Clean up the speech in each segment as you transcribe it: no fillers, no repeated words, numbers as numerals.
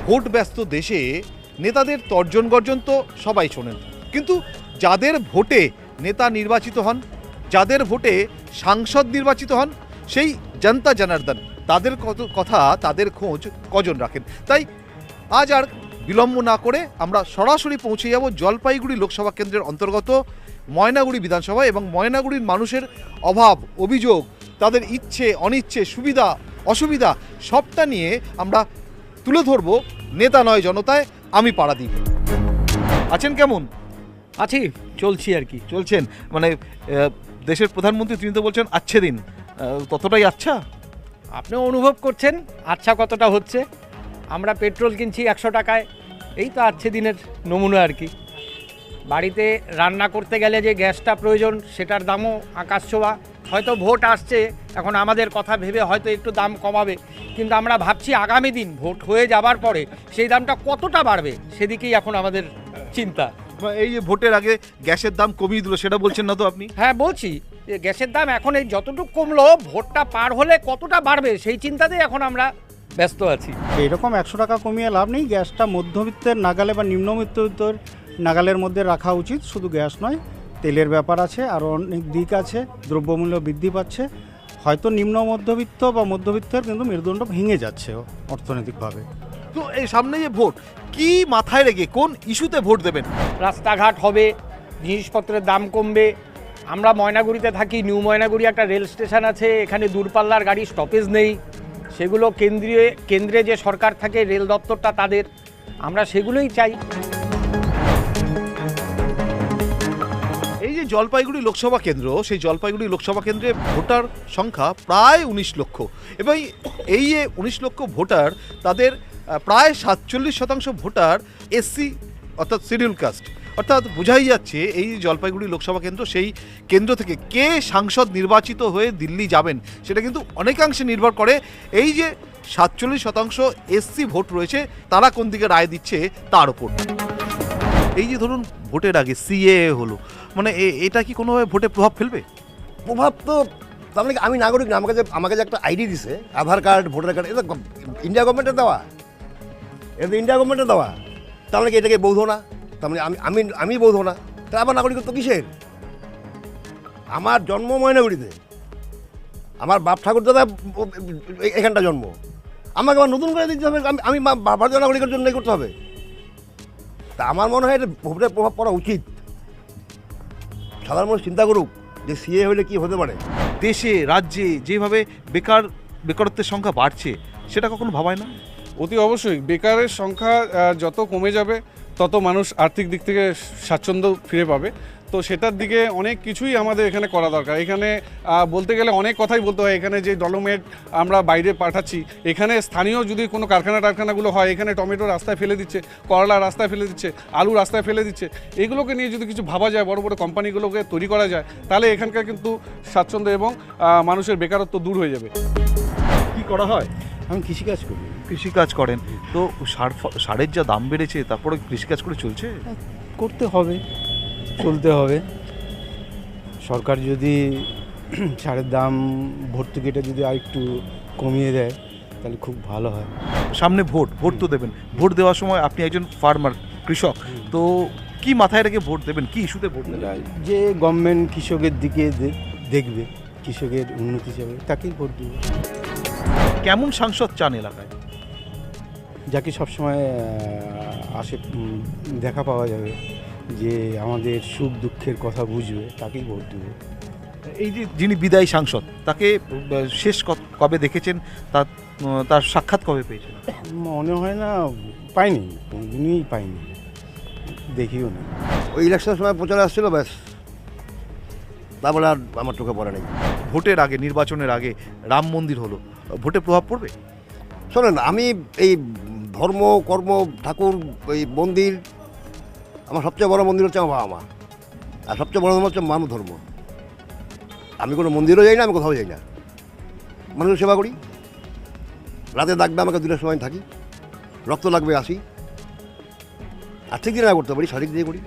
Vote ব্যস্ত দেশে নেতাদের তর্জন গর্জন তো সবাই শোনেন, কিন্তু যাদের ভোটে নেতা নির্বাচিত হন, যাদের ভোটে সাংসদ নির্বাচিত হন, সেই জনতা জনার্দন তাদের কথা, তাদের খোঁজ কজন রাখেন? তাই আজ আর বিলম্ব না করে আমরা সরাসরি পৌঁছে যাব জলপাইগুড়ি লোকসভা কেন্দ্রের অন্তর্গত ময়নাগুড়ি বিধানসভা এবং ময়নাগুড়ির মানুষের অভাব, অভিযোগ, তাদের ইচ্ছে অনিচ্ছে, সুবিধা অসুবিধা সবটা নিয়ে আমরা তুলে ধরবো নেতা নয় জনতায়। আমি পারাদীপ। আছেন কেমন? আছি, চলছি আর কি। চলছেন মানে দেশের প্রধানমন্ত্রী তিনি তো বলছেন আচ্ছে দিন, ততটাই আচ্ছা? আপনিও অনুভব করছেন আচ্ছা কতটা হচ্ছে। আমরা পেট্রোল কিনছি 100 টাকায়, এই তো আচ্ছে দিনের নমুনা আর কি। বাড়িতে রান্না করতে গেলে যে গ্যাসটা প্রয়োজন সেটার দামও আকাশ ছোঁয়া। হয়তো ভোট আসছে, এখন আমাদের কথা ভেবে হয়তো একটু দাম কমাবে, কিন্তু আমরা ভাবছি আগামী দিন ভোট হয়ে যাবার পরে সেই দামটা কতটা বাড়বে সেদিকেই এখন আমাদের চিন্তা। এই যে ভোটের আগে গ্যাসের দাম কমিয়ে দিল, সেটা বলছেন না তো আপনি? হ্যাঁ বলছি, যে গ্যাসের দাম এখন এই যতটুকু কমলো, ভোটটা পার হলে কতটা বাড়বে সেই চিন্তাতেই এখন আমরা ব্যস্ত আছি। এইরকম 100 টাকা কমিয়ে লাভ নেই। গ্যাসটা মধ্যবিত্তের নাগালে বা নিম্নবিত্তের নাগালের মধ্যে রাখা উচিত। শুধু গ্যাস নয়, তেলের ব্যাপার আছে, আরও অনেক দিক আছে। দ্রব্যমূল্য বৃদ্ধি পাচ্ছে, হয়তো নিম্ন মধ্যবিত্ত বা মধ্যবিত্তের কিন্তু মেরুদণ্ড ভেঙে যাচ্ছে অর্থনৈতিকভাবে। তো এই সামনে যে ভোট, কি মাথায় রেখে কোন ইস্যুতে ভোট দেবেন? রাস্তাঘাট হবে, জিনিসপত্রের দাম কমবে। আমরা ময়নাগুড়িতে থাকি, নিউ ময়নাগুড়ি একটা রেল স্টেশন আছে, এখানে দূরপাল্লার গাড়ি স্টপেজ নেই। সেগুলো কেন্দ্রে যে সরকার থাকে, রেল দপ্তরটা তাদের, আমরা সেগুলোই চাই। এই যে জলপাইগুড়ি লোকসভা কেন্দ্র, সেই জলপাইগুড়ি লোকসভা কেন্দ্রে ভোটার সংখ্যা প্রায় 19 লক্ষ, এবং এই যে 19 লক্ষ ভোটার, তাদের প্রায় 47% ভোটার এসসি অর্থাৎ শিডিউল কাস্ট। অর্থাৎ বোঝাই যাচ্ছে এই জলপাইগুড়ি লোকসভা কেন্দ্র, সেই কেন্দ্র থেকে কে সাংসদ নির্বাচিত হয়ে দিল্লি যাবেন সেটা কিন্তু অনেকাংশে নির্ভর করে এই যে 47% এসসি ভোট রয়েছে, তারা কোন দিকে রায় দিচ্ছে তার উপর। এই যে ধরুন ভোটের আগে সিএ হলো, মানে এটা কি কোনোভাবে ভোটে প্রভাব ফেলবে? প্রভাব তো, তার মানে আমি নাগরিক না, আমাকে যে একটা আইডি দিছে, আধার কার্ড, ভোটার কার্ড, এটা ইন্ডিয়া গভর্নমেন্টের দেওয়া, এটা ইন্ডিয়া গভর্নমেন্টের দেওয়া। তার মানে কি এটাকে বৈধ না? তার মানে আমি বৈধ না? তা আবার নাগরিকত্ব কিসের? আমার জন্ম ময়নাগুড়িতে, আমার বাপ ঠাকুর দাদা এখানটা জন্ম, আমাকে আবার নতুন করে দিতে হবে? আমি ভারতীয় নাগরিকের জন্য করতে হবে? তা আমার মনে হয় এটা ভোটের প্রভাব পড়া উচিত। সাধারণ মানুষ চিন্তা করুক যে সিএ হলে কি হতে পারে। দেশে রাজ্যে যেভাবে বেকারত্বের সংখ্যা বাড়ছে, সেটা কখনো ভাবায় না? অতি অবশ্যই বেকারের সংখ্যা যত কমে যাবে তত মানুষ আর্থিক দিক থেকে স্বাচ্ছন্দ্য ফিরে পাবে। তো সেটার দিকে অনেক কিছুই আমাদের এখানে করা দরকার। এখানে বলতে গেলে অনেক কথাই বলতে হয়। এখানে যে ডলোমেট আমরা বাইরে পাঠাচ্ছি, এখানে স্থানীয় যদি কোনো কারখানাগুলো হয়, এখানে টমেটো রাস্তায় ফেলে দিচ্ছে, করলা রাস্তায় ফেলে দিচ্ছে, আলু রাস্তায় ফেলে দিচ্ছে, এগুলোকে নিয়ে যদি কিছু ভাবা যায়, বড় বড় কোম্পানিগুলোকে তৈরি করা যায়, তাহলে এখানকার কিন্তু স্বাচ্ছন্দ্য এবং মানুষের বেকারত্ব দূর হয়ে যাবে। কি করা হয়? আমি কৃষিকাজ করি। কৃষিকাজ করেন তো, সারের যা দাম বেড়েছে, তারপরে কৃষিকাজ করে চলছে? করতে হবে, চলতে হবে। সরকার যদি সারের দাম ভর্তুকিটা যদি আরেকটু কমিয়ে দেয় তাহলে খুব ভালো হয়। সামনে ভোট তো দেবেন, ভোট দেওয়ার সময় আপনি একজন ফার্মার, কৃষক, তো কি মাথায় রেখে ভোট দেবেন, কি ইস্যুতে ভোট দেবেন? যে গভর্নমেন্ট কৃষকের দিকে দেখবে, কৃষকের উন্নতি চাবে, তাকেই ভোট দেবে। কেমন সাংসদ চান এলাকায়? যাকে সবসময় দেখা পাওয়া যাবে, যে আমাদের সুখ দুঃখের কথা বুঝবে, তাকেই ভোট দেবে। এই যে যিনি বিদায়ী সাংসদ, তাকে শেষ কবে দেখেছেন, তার সাক্ষাৎ কবে পেয়েছেন? মনে হয় না, পাইনি, কোনোদিনই পাইনি, দেখিও না। ওই ইলেকশনের সময় প্রচার আসছিল, ব্যাস, তারপরে আর আমার চোখে পড়ে নেই। ভোটের আগে, নির্বাচনের আগে রাম মন্দির হলো, ভোটে প্রভাব পড়বে? শোনেন, আমি এই ধর্ম, কর্ম, ঠাকুর, এই মন্দির, আমার সবচেয়ে বড় মন্দির হচ্ছে আমার বাবা মা, আর সবচেয়ে বড় ধর্ম হচ্ছে মানব ধর্ম। আমি কোনো মন্দিরও যাই না, আমি কোথাও যাই না, মানুষের সেবা করি। রাতে ডাকবে আমাকে, 2টার সময় থাকি, রক্ত লাগবে আসি, আর্থিক দিয়ে না করতে পারি, শারীরিক দিয়ে করি।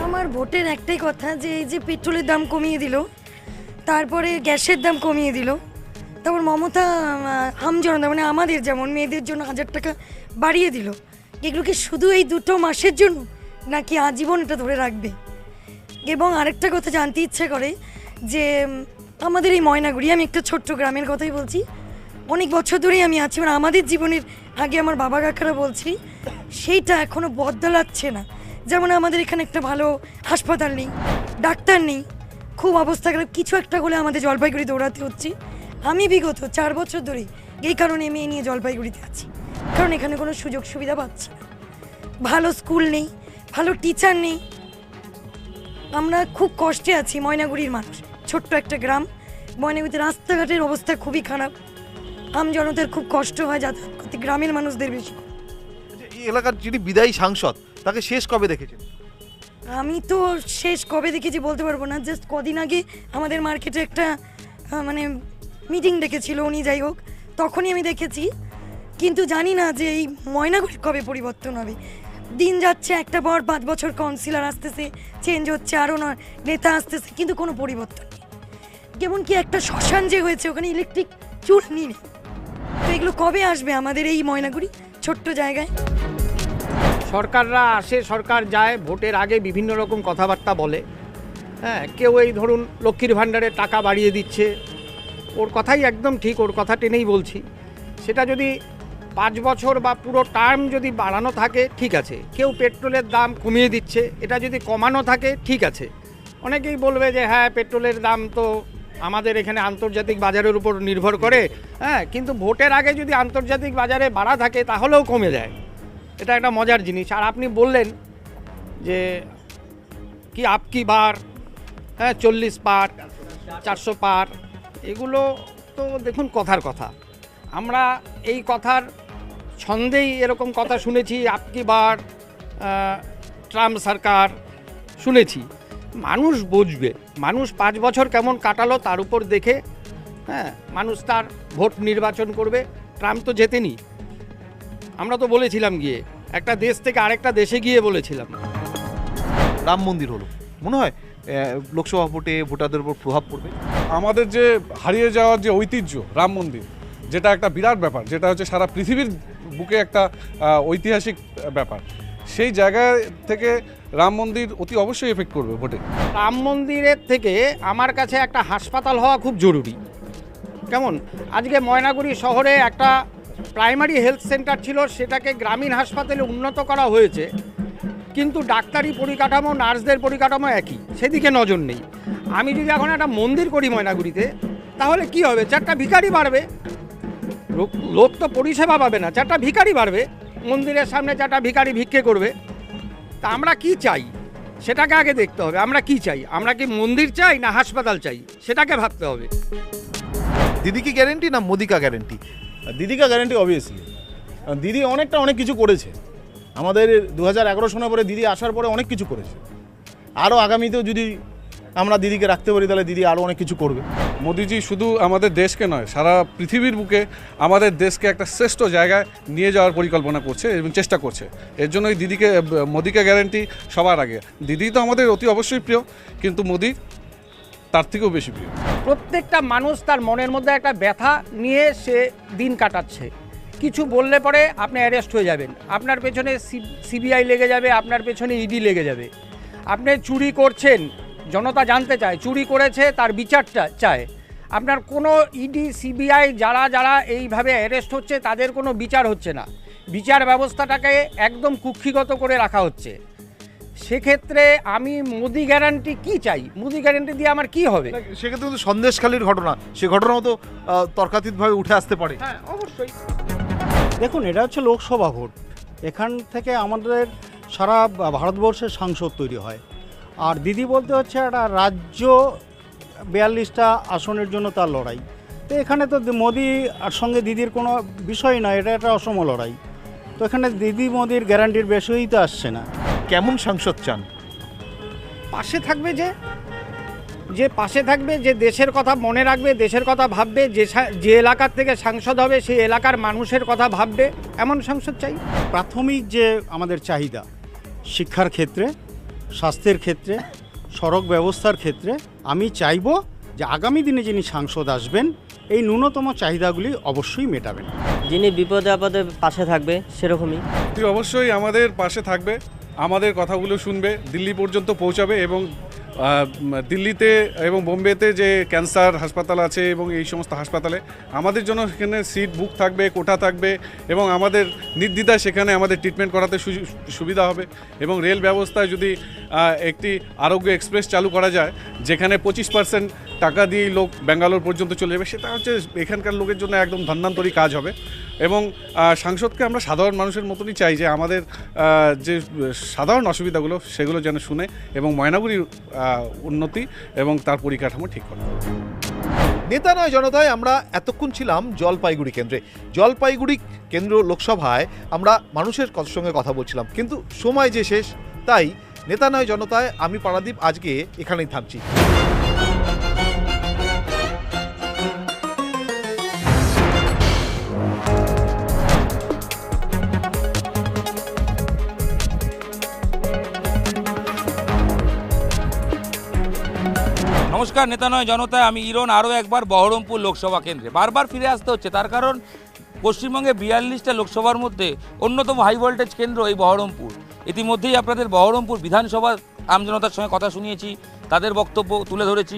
আমার ভোটের একটাই কথা, যে এই যে পেট্রোলের দাম কমিয়ে দিল, তারপরে গ্যাসের দাম কমিয়ে দিল, তারপর মমতা আমজনতা মানে আমাদের যেমন মেয়েদের জন্য 1000 টাকা বাড়িয়ে দিল, এগুলো কি শুধু এই 2 মাসের জন্য নাকি আজীবন এটা ধরে রাখবে? এবং আরেকটা কথা জানতে ইচ্ছে করে যে আমাদের এই ময়নাগুড়ি, আমি একটা ছোট্ট গ্রামের কথাই বলছি, অনেক বছর ধরেই আমি আছি, মানে আমাদের জীবনের আগে আমার বাবা কাকারা বলছি, সেইটা এখনও বদলাচ্ছে না। যেমন আমাদের এখানে একটা ভালো হাসপাতাল নেই, ডাক্তার নেই, খুব অবস্থা খারাপ, কিছু একটা হলে আমাদের জলপাইগুড়ি দৌড়াতে হচ্ছে। আমি বিগত 4 বছর ধরে এই কারণে মেয়ে নিয়ে জলপাইগুড়িতে আছি, কারণ এখানে কোনো সুযোগ সুবিধা পাচ্ছি না, ভালো স্কুল নেই, ভালো টিচার নেই। আমরা খুব কষ্টে আছি ময়নাগুড়ির মানুষ, ছোট্ট একটা গ্রাম। ময়নাগুড়িতে রাস্তাঘাটের অবস্থা খুবই খারাপ, জনতার খুব কষ্ট হয় যাতায়াত করতে, গ্রামের মানুষদের বেশি। আচ্ছা, এই এলাকার যিনি বিদায়ী সাংসদ তাকে শেষ কবে দেখেছেন? আমি তো শেষ কবে দেখেছি বলতে পারবো না, জাস্ট কদিন আগে আমাদের মার্কেটে একটা মানে মিটিং ডেকেছিল উনি, যাই হোক তখনই আমি দেখেছি। কিন্তু জানি না যে এই ময়নাগুড়ি কবে পরিবর্তন হবে। দিন যাচ্ছে, একটা পর 5 বছর কাউন্সিলর আসতেছে, চেঞ্জ হচ্ছে, আরও নেতা আসতেছে, কিন্তু কোনো পরিবর্তন নেই। যেমন কি একটা শ্মশান যে হয়েছে, ওখানে ইলেকট্রিক চুল নেই। তো এগুলো কবে আসবে আমাদের এই ময়নাগুড়ি ছোট্ট জায়গায়? সরকাররা আসে, সরকার যায়, ভোটের আগে বিভিন্ন রকম কথাবার্তা বলে। হ্যাঁ, কেউ এই ধরুন লক্ষ্মীর ভাণ্ডারের টাকা বাড়িয়ে দিচ্ছে, ওর কথাই একদম ঠিক, ওর কথা টেনেই বলছি। সেটা যদি 5 বছর বা পুরো টার্ম যদি বাড়ানো থাকে ঠিক আছে, কেউ পেট্রোলের দাম কমিয়ে দিচ্ছে, এটা যদি কমানো থাকে ঠিক আছে। অনেকেই বলবে যে হ্যাঁ পেট্রোলের দাম তো আমাদের এখানে আন্তর্জাতিক বাজারের উপর নির্ভর করে, হ্যাঁ, কিন্তু ভোটের আগে যদি আন্তর্জাতিক বাজারে বাড়া থাকে তাহলেও কমে যায়, এটা একটা মজার জিনিস। আর আপনি বললেন যে কি আপকি বার, হ্যাঁ 40 পার 400 পার, এগুলো তো দেখুন কথার কথা। আমরা এই কথার ছন্দেই এরকম কথা শুনেছি, আপকি বার, ট্রাম্প সরকার শুনেছি। মানুষ বুঝবে, মানুষ 5 বছর কেমন কাটালো তার উপর দেখে, হ্যাঁ, মানুষ তার ভোট নির্বাচন করবে। ট্রাম্প তো জেতেনি, আমরা তো বলেছিলাম গিয়ে, একটা দেশ থেকে আরেকটা দেশে গিয়ে বলেছিলাম। রাম মন্দির হলো, মনে হয় লোকসভা ভোটে ভোটারদের উপর প্রভাব পড়বে? আমাদের যে হারিয়ে যাওয়ার যে ঐতিহ্য রাম মন্দির, যেটা একটা বিরাট ব্যাপার, যেটা হচ্ছে সারা পৃথিবীর বুকে একটা ঐতিহাসিক ব্যাপার, সেই জায়গা থেকে রাম মন্দির অতি অবশ্যই এফেক্ট করবে ভোটে। রাম মন্দিরের থেকে আমার কাছে একটা হাসপাতাল হওয়া খুব জরুরি। কেমন, আজকে ময়নাগুড়ি শহরে একটা প্রাইমারি হেলথ সেন্টার ছিল, সেটাকে গ্রামীণ হাসপাতালে উন্নত করা হয়েছে, কিন্তু ডাক্তারি পরিকাঠামো, নার্সদের পরিকাঠামো একই, সেদিকে নজর নেই। আমি যদি এখন একটা মন্দির করি ময়নাগুড়িতে, তাহলে কি হবে? 4টা ভিখারি বাড়বে, লোক তো পরিষেবা পাবে না, 4টা ভিখারি বাড়বে, মন্দিরের সামনে 4টা ভিখারি ভিক্ষে করবে। তা আমরা কি চাই সেটাকে আগে দেখতে হবে। আমরা কি চাই? আমরা কি মন্দির চাই না হাসপাতাল চাই, সেটাকে ভাবতে হবে। দিদি কি গ্যারেন্টি না মোদি কা গ্যারেন্টি? দিদিকা গ্যারেন্টি অবভিয়াসলি, দিদি অনেক কিছু করেছে আমাদের 2011 সনের পরে, দিদি আসার পরে অনেক কিছু করেছে। আরও আগামীতেও যদি আমরা দিদিকে রাখতে পারি তাহলে দিদি আরও অনেক কিছু করবে। মোদিজি শুধু আমাদের দেশকে নয়, সারা পৃথিবীর বুকে আমাদের দেশকে একটা শ্রেষ্ঠ জায়গায় নিয়ে যাওয়ার পরিকল্পনা করছে এবং চেষ্টা করছে। এর জন্যই দিদিকে, মোদিকে গ্যারেন্টি সবার আগে। দিদি তো আমাদের অতি অবশ্যই প্রিয়, কিন্তু মোদি তার থেকেও বেশি প্রিয়। প্রত্যেকটা মানুষ তার মনের মধ্যে একটা ব্যথা নিয়ে সে দিন কাটাচ্ছে। কিছু বললে পরে আপনি অ্যারেস্ট হয়ে যাবেন, আপনার পেছনে সিবিআই লেগে যাবে, আপনার পেছনে ইডি লেগে যাবে। আপনি চুরি করছেন, জনতা জানতে চায়, চুরি করেছে তার বিচারটা চায়। আপনার কোনো ইডি সিবিআই যারা যারা এইভাবে অ্যারেস্ট হচ্ছে তাদের কোনো বিচার হচ্ছে না, বিচার ব্যবস্থাটাকে একদম কুক্ষিগত করে রাখা হচ্ছে। সেক্ষেত্রে আমি মোদি গ্যারান্টি কি চাই? মোদি গ্যারান্টি দিয়ে আমার কি হবে? সেক্ষেত্রে কিন্তু সন্দেশখালির ঘটনা, সে ঘটনাও তো তর্কাতীতভাবে উঠে আসতে পারে। হ্যাঁ অবশ্যই। দেখুন, এটা হচ্ছে লোকসভা ভোট, এখান থেকে আমাদের সারা ভারতবর্ষের সাংসদ তৈরি হয়। আর দিদি বলতে হচ্ছে একটা রাজ্য 42টা আসনের জন্য তার লড়াই। তো এখানে তো মোদি আর সঙ্গে দিদির কোনো বিষয় নয়, এটা একটা অসম লড়াই। তো এখানে দিদি মোদির গ্যারান্টির বিষয়ই তো আসছে না। কেমন সাংসদ চান? পাশে থাকবে, যে পাশে থাকবে, যে দেশের কথা মনে রাখবে, দেশের কথা ভাববে, যে এলাকার থেকে সাংসদ হবে সেই এলাকার মানুষের কথা ভাববে, এমন সাংসদ চাই। প্রাথমিক যে আমাদের চাহিদা, শিক্ষার ক্ষেত্রে, স্বাস্থ্যের ক্ষেত্রে, সড়ক ব্যবস্থার ক্ষেত্রে, আমি চাইব যে আগামী দিনে যিনি সাংসদ আসবেন এই ন্যূনতম চাহিদাগুলি অবশ্যই মেটাবেন। যিনি বিপদে আপদে পাশে থাকবে সেরকমই। তুই অবশ্যই আমাদের পাশে থাকবে, আমাদের কথাগুলো শুনবে, দিল্লি পর্যন্ত পৌঁছাবে এবং দিল্লিতে এবং বোম্বেতে যে ক্যান্সার হাসপাতাল আছে এবং এই সমস্ত হাসপাতালে আমাদের জন্য সেখানে সিট বুক থাকবে, কোটা থাকবে এবং আমাদের নির্দ্বিধায় সেখানে আমাদের ট্রিটমেন্ট করাতে সুবিধা হবে। এবং রেল ব্যবস্থায় যদি একটি আরোগ্য এক্সপ্রেস চালু করা যায়, যেখানে 25% টাকা দিয়েই লোক ব্যাঙ্গালোর পর্যন্ত চলে যাবে, সেটা হচ্ছে এখানকার লোকের জন্য একদম ধন্যান্তরী কাজ হবে। এবং সাংসদকে আমরা সাধারণ মানুষের মতনই চাই যে আমাদের যে সাধারণ অসুবিধাগুলো সেগুলো যেন শুনে এবং ময়নাগুড়ির উন্নতি এবং তার পরিকাঠামো ঠিক করে। নেতা নয় জনতায় আমরা এতক্ষণ ছিলাম জলপাইগুড়ি কেন্দ্রে। জলপাইগুড়ি কেন্দ্র লোকসভায় আমরা মানুষের সঙ্গে কথা বলছিলাম, কিন্তু সময় যে শেষ, তাই নেতা নয় জনতায় আমি পারাদীপ আজকে এখানেই থামছি। নমস্কার, নেতা নয় জনতায় আমি ইরন আরও একবার বহরমপুর লোকসভা কেন্দ্রে। বারবার ফিরে আসতে হচ্ছে, তার কারণ পশ্চিমবঙ্গে 42টা লোকসভার মধ্যে অন্যতম হাই ভোল্টেজ কেন্দ্র এই বহরমপুর। ইতিমধ্যেই আপনাদের বহরমপুর বিধানসভার আমজনতার সঙ্গে কথা শুনিয়েছি, তাদের বক্তব্য তুলে ধরেছি।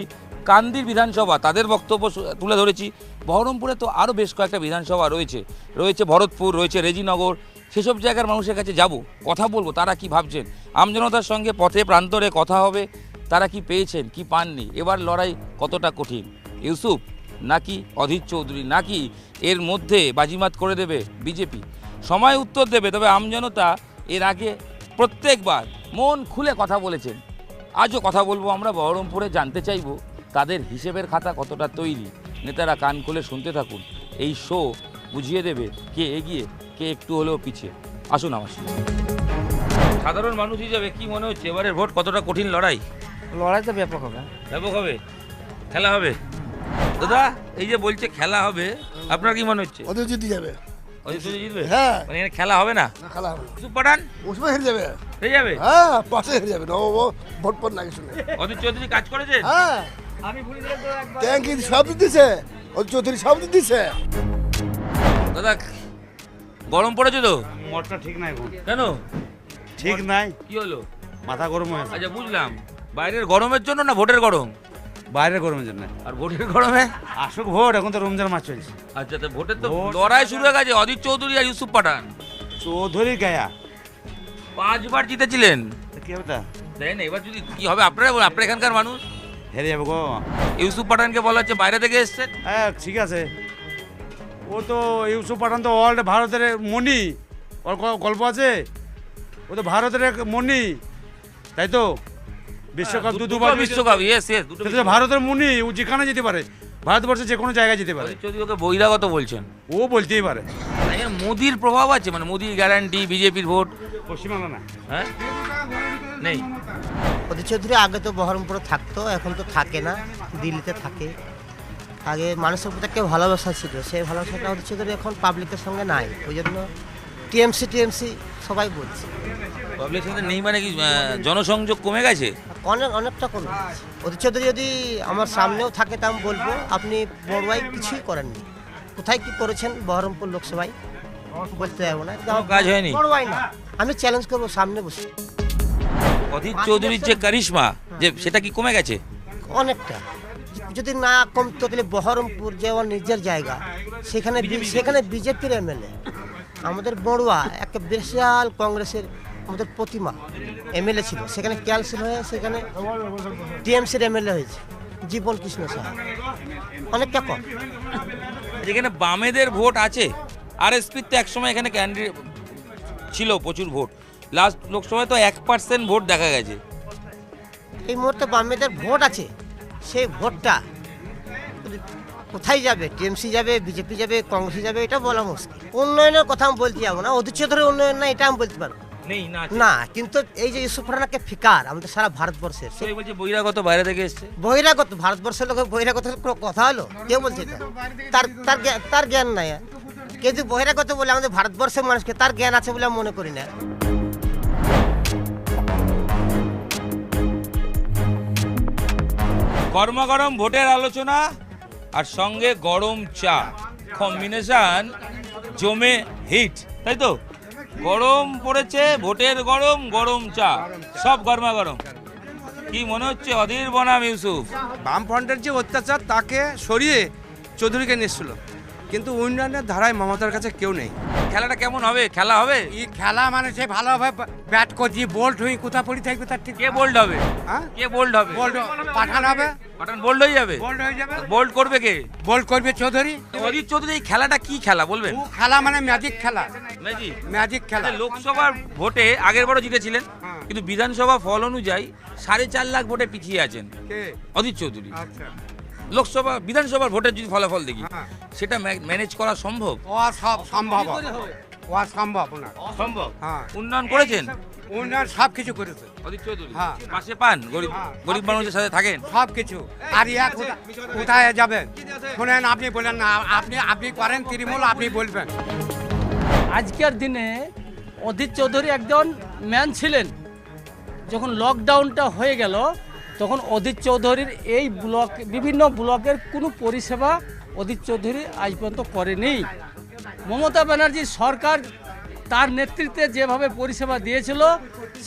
কান্দির বিধানসভা, তাদের বক্তব্য তুলে ধরেছি। বহরমপুরে তো আরও বেশ কয়েকটা বিধানসভা রয়েছে ভরতপুর, রয়েছে রেজিনগর। সেসব জায়গার মানুষের কাছে যাব, কথা বলবো, তারা কি ভাবছেন। আমজনতার সঙ্গে পথে প্রান্তরে কথা হবে, তারা কি পেয়েছেন কি পাননি, এবার লড়াই কতটা কঠিন। ইউসুফ নাকি অধীর চৌধুরী, নাকি এর মধ্যে বাজিমাত করে দেবে বিজেপি? সময় উত্তর দেবে। তবে আমজনতা এর আগে প্রত্যেকবার মন খুলে কথা বলেছেন। আজও কথা বলবো আমরা, বহরমপুরে জানতে চাইব তাদের হিসেবের খাতা কতটা তৈরি। নেতারা কান খুলে শুনতে থাকুন, এই শো বুঝিয়ে দেবে কে এগিয়ে কে একটু হলেও পিছিয়ে। আসুন আমার সঙ্গে। সাধারণ মানুষ হিসেবে কি মনে হচ্ছে এবারের ভোট কতটা কঠিন লড়াই? লড়াই তো ব্যাপক হবে। ব্যাপক হবে, খেলা হবে। দাদা এই যে বলছে খেলা হবে, আপনার কি মনে হচ্ছে? ওদের জিতে যাবে। অজিত চৌধুরী জিতবে? হ্যাঁ। মানে এখানে খেলা হবে না? খেলা হবে। ইউসুফ পাঠান ওসময় হেরে যাবে। হেরে যাবে? হ্যাঁ, পাশে হেরে যাবে। ভোট পর লাগে শুনে। অজিত চৌধুরী কাজ করেছেন? হ্যাঁ, আমি ভুলে ট্যাঙ্কি সব দিতেছে, ওই চৌধুরী সব দিতেছে। দাদা গরম পড়েছে তো? মনটা ঠিক নাই এখন। কেন? ঠিক নাই, কি হলো? মাথা গরম হয়ে আছে। আচ্ছা বুঝলাম, বাইরের গরমের জন্য না ভোটের গরম? বাইরের গরমের জন্য। আর ভোটের গরমে? আসুক ভোট, এখন তো রমজান মাস চলছে। আচ্ছা, তো ভোটের তো লড়াই শুরু হয়ে গেছে, অজিত চৌধুরী আর ইউসুফ পাঠান। চৌধুরী গায়া 5 বার জিতেছিলেন। কি হবে তা? তাই না, এবার যদি কি হবে আপনারা আপনার এখানকার মানুষ? হেরে যাবে গো। ইউসুফ পাঠানকে বলা হচ্ছে বাইরে থেকে এসছেন। হ্যাঁ ঠিক আছে, ও তো ইউসুফ পাঠান তো ওয়ার্ল্ড ভারতের মণি, ওর গল্প আছে, ও তো ভারতের এক মণি, তাই তো? বিশ্বকাপ দুবার বিশ্বকাপ, ইয়েস ইয়েস, ভারতের মণি, ও যেখানে যেতে পারে, ভারতবর্ষে যে কোনো জায়গায় যেতে পারে। যদি ওকে বহিরাগত বলছেন, ও বলতেই পারে। মোদির প্রভাব আছে, মানে মোদির গ্যারান্টি, বিজেপির ভোট পশ্চিমবাংলা না, হ্যাঁ নেই। অধীর চৌধুরী আগে তো বহরমপুরে থাকতো, এখন তো থাকে না, দিল্লিতে থাকে। আগে মানুষের প্রতি একটা ভালোবাসা ছিল, সেই ভালোবাসাটা অধীর চৌধুরী এখন পাবলিকের সঙ্গে নাই, ওই জন্য টিএমসি সবাই বলছে। পাবলিকের সঙ্গে নেই মানে কি, জনসংযোগ কমে গেছে? অনেকটা কমে গেছে। অধীর চৌধুরী যদি আমার সামনেও থাকে তা আমি বলবো আপনি বড়ুয়াই কিছুই করেননি, কোথায় কি করেছেন বহরমপুর লোকসভায় বলতে যাবো না, কাজ হয়নি। বড়ুয়াই না, আমি চ্যালেঞ্জ করবো সামনে বসে। অধীর চৌধুরীর যে কারিশমা, যে সেটা কি কমে গেছে? অনেকটা, যদি না কমতো তাহলে বহরমপুর যে আমার নিজের জায়গা, সেখানে বিজেপির এমএলএ, আমাদের বড়ুয়া একটা বিশাল কংগ্রেসের আমাদের প্রতিমা এমএলএ ছিল, সেখানে ক্যান্সেল হয়ে সেখানে টিএমসির এমএলএ হয়েছে জীবন কৃষ্ণ সাহা, অনেকটা কম। যেখানে বামেদের ভোট আছে, আরএসপির তো একসময় এখানে ক্যান্ডিডেট ছিল প্রচুর ভোট, লাস্ট লোকসভায় তো 1% ভোট দেখা গেছে। এই মুহূর্তে বামেদের ভোট আছে, সেই ভোটটা কোথায় যাবে, টিএমসি যাবে, বিজেপি যাবে, কংগ্রেস যাবে, এটা বলা মুশকিল। উন্নয়নের কথা আমি বলতে যাবো না, অধীর চৌধুরীর উন্নয়ন না এটা আমি বলতে পারবো না, কিন্তু এই যে ইউসুফ পাঠানকে ফিকার আমাদের সারা ভারতবর্ষের, সেই বলছে বহিরাগত, বাইরে থেকে এসছে। বহিরাগত, ভারতবর্ষের লোকের বহিরাগত কোনো কথা হলো? কেউ বলছে এটা? তার জ্ঞান নাই। কেউ যদি বহিরাগত বলে আমাদের ভারতবর্ষের মানুষকে, তার জ্ঞান আছে বলে আমি মনে করি না। গরমাগরম ভোটের আলোচনা আর সঙ্গে গরম চা, কম্বিনেশন জমে হিট, তাই তো? গরম পড়েছে, ভোটের গরম, গরম চা, সব গরমা গরম। কি মনে হচ্ছে অধীর বনাম ইউসুফ? বামফ্রন্টের যে অত্যাচার তাকে সরিয়ে চৌধুরীকে নিচ্ছিল, কিন্তু উন্নয়নের ধারায় মমতার কাছে কেউ নেই। খেলাটা কেমন হবে? খেলা হবে? এই খেলা মানে সে ভালোভাবে ব্যাট করছি, বোল্ড হয়ে কোথা পড়ি থাকবে তার ঠিক। কে বোল্ড হবে? হ্যাঁ, কে বোল্ড হবে? বোল্ড পাঠান হবে, পাঠান বোল্ড হয়ে যাবে? বোল্ড হয়ে যাবে। বোল্ড করবে কে? বোল্ড করবে চৌধুরী। অধীর চৌধুরী এই খেলাটা কি খেলা বলবেন? ও খেলা মানে ম্যাজিক খেলা, ম্যাজিক। ম্যাজিক খেলা। লোকসভার ভোটে আগের বারও জিতেছিলেন, কিন্তু বিধানসভা ফল অনুযায়ী 4.5 লাখ ভোটে পিছিয়ে আছেন কে? অধীর চৌধুরী। আচ্ছা, লোকসভা বিধানসভার ভোটের যদি ফলাফল দেখি, হ্যাঁ। সেটা ম্যানেজ করা সম্ভব? ও সব সম্ভব, ও সম্ভব না। সম্ভব। হ্যাঁ, উন্নয়ন করেছেন উন্নয়ন সব কিছু করেছে, অধীর চৌধুরী? হ্যাঁ। পাশে পান? গরিব হ্যাঁ। গরিব মানুষের সাথে থাকেন? সব কিছু। আর ইয়া কোথায় যাবে শুনেন, আপনি বলেন না, আপনি করেন তৃণমূল, আপনি বলবেন। আজকের দিনে অধীর চৌধুরী একজন ম্যান ছিলেন। যখন লকডাউনটা হয়ে গেল তখন অধীর চৌধুরীর এই ব্লক, বিভিন্ন ব্লকের কোনো পরিষেবা অধীর চৌধুরী আজ পর্যন্ত করেনি। মমতা ব্যানার্জির সরকার তার নেতৃত্বে যেভাবে পরিষেবা দিয়েছিল,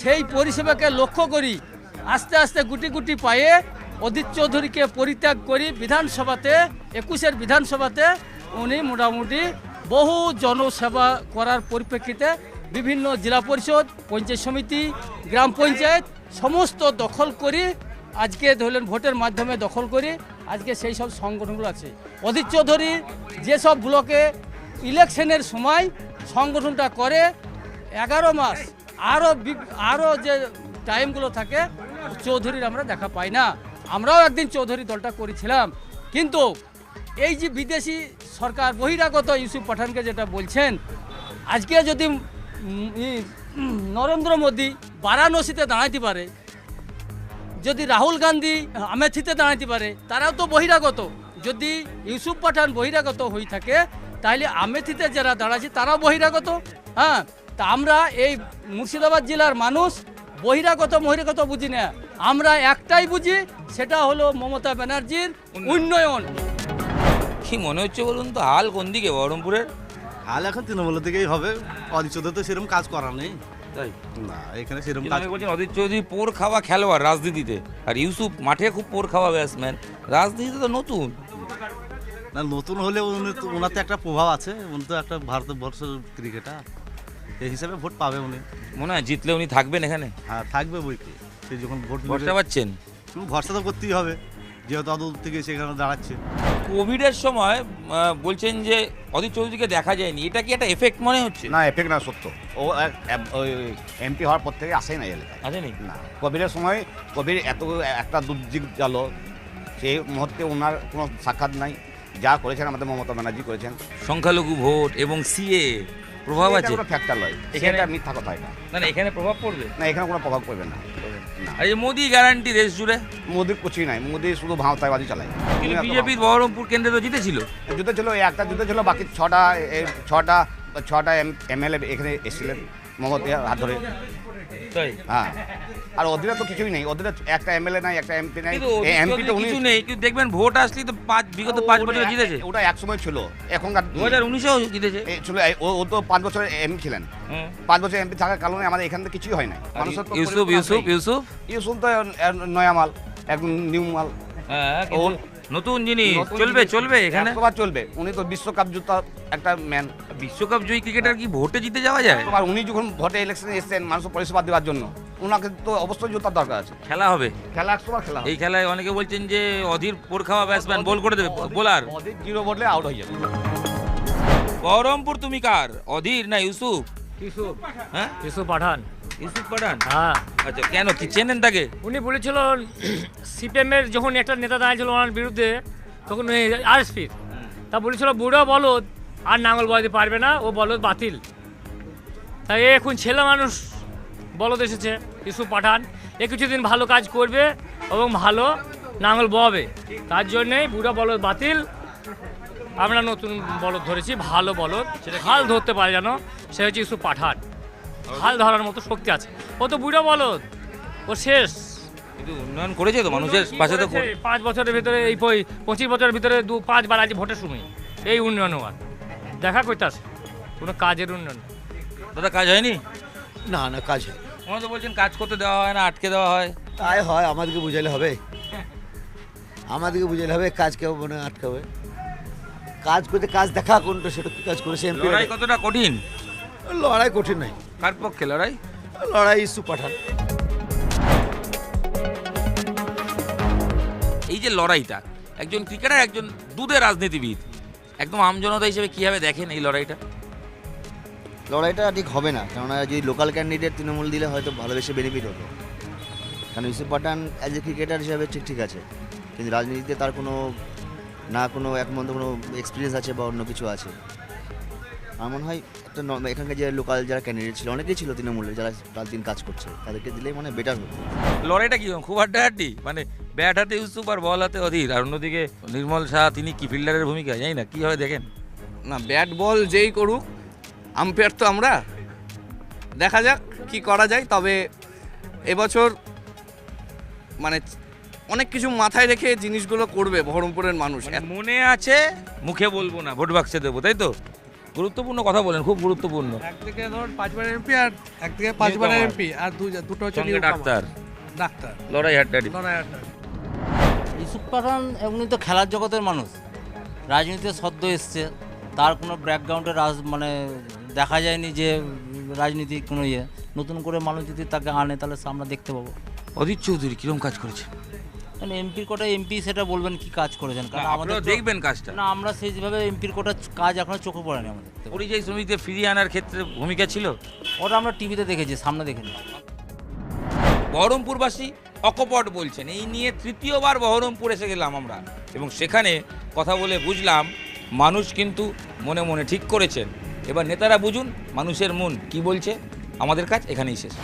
সেই পরিষেবাকে লক্ষ্য করি আস্তে আস্তে গুটি গুটি পায়ে অধীর চৌধুরীকে পরিত্যাগ করি বিধানসভাতে, 21-এর বিধানসভাতে উনি মোটামুটি বহু জনসেবা করার পরিপ্রেক্ষিতে বিভিন্ন জেলা পরিষদ, পঞ্চায়েত সমিতি, গ্রাম পঞ্চায়েত সমস্ত দখল করি, আজকে ধরলেন ভোটের মাধ্যমে দখল করি আজকে সেই সব সংগঠনগুলো আছে। অধীর চৌধুরী যেসব ব্লকে ইলেকশনের সময় সংগঠনটা করে 11 মাস, আরও যে টাইমগুলো থাকে চৌধুরীর আমরা দেখা পাই না। আমরাও একদিন চৌধুরী দলটা করেছিলাম, কিন্তু এই যে বিদেশি সরকার বহিরাগত ইউসুফ পাঠানকে যেটা বলছেন, আজকে যদি নরেন্দ্র মোদী বারাণসীতে দাঁড়াইতে পারে, যদি রাহুল গান্ধী আমেথিতে দাঁড়াইতে পারে, তারাও তো বহিরাগত। যদি ইউসুফ পাঠান বহিরাগত হয়ে থাকে তাহলে আমেথিতে যারা দাঁড়াচ্ছে তারাও বহিরাগত। হ্যাঁ, তা আমরা এই মুর্শিদাবাদ জেলার মানুষ বহিরাগত বুঝি না, আমরা একটাই বুঝি, সেটা হলো মমতা ব্যানার্জির উন্নয়ন। কি মনে হচ্ছে বলুন তো, হাল কোন দিকে বহরমপুরের? হাল এখন তৃণমূলের দিকেই হবে। অধীর চৌধুরী তো সেরকম কাজ করা নেই, তাই না এখানে সেরকম কিন্তু কাজ। আমি বলছি অধীর চৌধুরী পোর খাওয়া খেলোয়াড় রাজনীতিতে, আর ইউসুফ মাঠে খুব পোর খাওয়া ব্যাটসম্যান, রাজনীতিতে তো নতুন। না নতুন হলে ওনার তো একটা প্রভাব আছে, উনি তো একটা ভারতবর্ষের ক্রিকেটার, এই হিসাবে ভোট পাবে উনি। মনে হয় জিতলে উনি থাকবেন এখানে? হ্যাঁ থাকবে বই কি, সেই যখন ভোট ভরসা পাচ্ছেন? ভরসা তো করতেই হবে, যেহেতু অত দূর থেকে সেখানে দাঁড়াচ্ছে। কোভিডের সময় বলছেন যে অধীর চৌধুরীকে দেখা যায়নি, এটা কি একটা এফেক্ট মনে হচ্ছে? না এফেক্ট না, সত্য। ও ওই এমপি হওয়ার পর থেকে আসেই না এলাকায়। আসেনি না, কোভিডের সময় কোভিড এত একটা দুর্যোগ গেল, সেই মুহূর্তে ওনার কোনো সাক্ষাৎ নাই। যা করেছেন আমাদের মমতা ব্যানার্জি করেছেন। সংখ্যালঘু ভোট এবং সিএ প্রভাব আছে? কোনো ফ্যাক্টর নয়, এখানে এখানে মিথ্যা কথা এটা। না না, এখানে প্রভাব পড়বে না, এখানে কোনো প্রভাব পড়বে না। আর এই মোদি গ্যারান্টি দেশ জুড়ে? মোদির কিছুই নাই, মোদি শুধু ভাঁওতাইবাজি চালায়। কিন্তু বিজেপির বহরমপুর কেন্দ্রে তো জিতেছিল। যুদ্ধ ছিল, একটা যুদ্ধ ছিল, বাকি ছটা এমএলএ এখানে এসেছিলেন মমতার হাত ধরে। তাই? হ্যাঁ, আর ওদের তো কিছুই নেই, ওদের একটা এমএলএ নাই, একটা এমপি নাই। কিন্তু এমপি তো উনি কিছু নেই, কিন্তু দেখবেন ভোট আসলেই তো বিগত 5 বছরে জিতেছে। ওটা এক সময় ছিল, এখনকার 2019-এও জিতেছে ছিল। ও তো 5 বছর এমপি ছিলেন, 5 বছর এমপি থাকার কারণে আমাদের এখানে তো কিছুই হয় না। ইউসুফ তো নয়া মাল, একদম নিউ মাল। হ্যাঁ, নতুন জিনিস চলবে এখানে, চলবে। উনি তো বিশ্বকাপ জুতা একটা ম্যান, বিশ্বকাপ জয়ী ক্রিকেটার কি ভোটে জিতে যাওয়া যায়? আর উনি যখন ভোটে ইলেকশনে এসেছেন মানুষের পরিষেবা দেওয়ার জন্য, ওনাকে তো অবশ্যই জুতার দরকার আছে। খেলা হবে, খেলা 100বার খেলা। এই খেলায় অনেকে বলছেন যে অধীর পোর খাওয়া ব্যাটসম্যান বল করে দেবে, বোলার অধীর 0 বললে আউট হয়ে যাবে। বহরমপুর তুমি কার, অধীর না ইউসুফ? ইউসুফ। হ্যাঁ, ইউসুফ পাঠান। ইউসুফ পাঠান? হ্যাঁ। আচ্ছা, কেন, কি চেনেন তাকে? উনি বলেছিল সিপিএমের যখন একটা নেতা দাঁড়িয়েছিল ওনার বিরুদ্ধে, তখন আরএসপির, তা বলেছিল বুড়ো বলদ আর নাঙ্গল বয়াতে পারবে না, ও বলদ বাতিল। তাই এখন ছেলে মানুষ বলদ এসেছে ইউসুফ পাঠান, এ কিছুদিন ভালো কাজ করবে এবং ভালো নাঙ্গল বয়াবে, তার জন্যেই বুড়ো বলদ বাতিল, আমরা নতুন বলদ ধরেছি, ভালো বলদ, সেটা হাল ধরতে পারে যেন, সে হচ্ছে ইউসুফ পাঠান। হাল ধরার মতো শক্তি আছে, ও তো বুড়ো বলদ, ও শেষ। কিন্তু উন্নয়ন করেছে তো মানুষের পাশে তো। 5 বছরের ভিতরে, এই 25 বছরের ভিতরে 5 বার আজ ভোটের সময় এই উন্নয়ন হওয়ার দেখা করতে আসে। কোনো কাজের উন্নয়ন। দাদা কাজ হয়নি? না না কাজ হয় ওনারা তো বলছেন কাজ করতে দেওয়া হয় না, আটকে দেওয়া হয়। তাই হয়, আমাদেরকে বুঝাইলে হবে, আমাদেরকে বুঝাইলে হবে, কাজ কেউ মনে আটকাবে? কাজ করতে কাজ দেখা কোনটা, সেটা কি কাজ করেছে এমপি? লড়াই কতটা কঠিন? লড়াই কঠিন নাই। কার পক্ষে লড়াই? লড়াই ইস্যু পাঠান। এই যে লড়াইটা, একজন ক্রিকেটার, একজন দুধের রাজনীতিবিদ, একদম আমজনতা হিসেবে কীভাবে দেখেন এই লড়াইটা? লড়াইটা ঠিক হবে না, কেননা যদি লোকাল ক্যান্ডিডেট তৃণমূল দিলে হয়তো ভালো বেশি বেনিফিট হতো। কারণ ইউসুফ পাঠান অ্যাজ এ ক্রিকেটার হিসাবে ঠিক আছে, কিন্তু রাজনীতিতে তার কোনো না কোনো একমাত্র কোনো এক্সপিরিয়েন্স আছে বা অন্য কিছু আছে। আমার মনে হয় একটা এখানকার যে লোকাল যারা ক্যান্ডিডেট ছিল, অনেকেই ছিল তৃণমূলের, যারা রাত দিন কাজ করছে, তাদেরকে দিলেই মানে বেটার হতো। লড়াইটা কি খুব হাড্ডাহাড্ডি, মানে ব্যাট হাতে ইউসুফ আর বল হাতে অধীর, আর অন্যদিকে নির্মল শাহ, তিনি কি ফিল্ডারের ভূমিকা, জানি না কীভাবে দেখেন? না, ব্যাট বল যেই করুক, আম্পায়ার তো আমরা, দেখা যাক কি করা যায়। তবে এবছর মানে অনেক কিছু মাথায় রেখে জিনিসগুলো করবে বহরমপুরের মানুষ। মনে আছে, মুখে বলবো না, ভোট বাক্সে দেবো, তাই তো? গুরুত্বপূর্ণ কথা বলেন, খুব গুরুত্বপূর্ণ। একদিকে ধর 5 বারের এমপি আর একদিকে 5 বারের এমপি, আর দুটো হচ্ছে সঙ্গে ডাক্তার। লড়াই হাড্ডাহাড্ডি। ইউসুফ পাঠান এমনি তো খেলার জগতের মানুষ, রাজনীতিতে সদ্য এসছে, তার কোনো ব্যাকগ্রাউন্ডে মানে দেখা যায়নি যে রাজনীতি কোনো নতুন করে মানুষ যদি তাকে আনে তাহলে আমরা দেখতে পাবো। অধীর চৌধুরী কীরকম কাজ করেছে? মানে এমপির কোটা এমপি সেটা বলবেন কি কাজ করেছেন, কারণ আমাদের দেখবেন কাজটা না, আমরা সেইভাবে এমপির কোটা কাজ এখনো চোখে পড়েনি আমাদের। পরিযায়ী শ্রমিকদের ফিরিয়ে আনার ক্ষেত্রে ভূমিকা ছিল, ওটা আমরা টিভিতে দেখেছি, সামনে দেখিনি। বহরমপুরবাসী অকপট বলছেন, এই নিয়ে তৃতীয়বার বহরমপুর এসে গেলাম আমরা, এবং সেখানে কথা বলে বুঝলাম মানুষ কিন্তু মনে মনে ঠিক করেছেন। এবার নেতারা বুঝুন মানুষের মন কি বলছে। আমাদের কাজ এখানেই শেষ।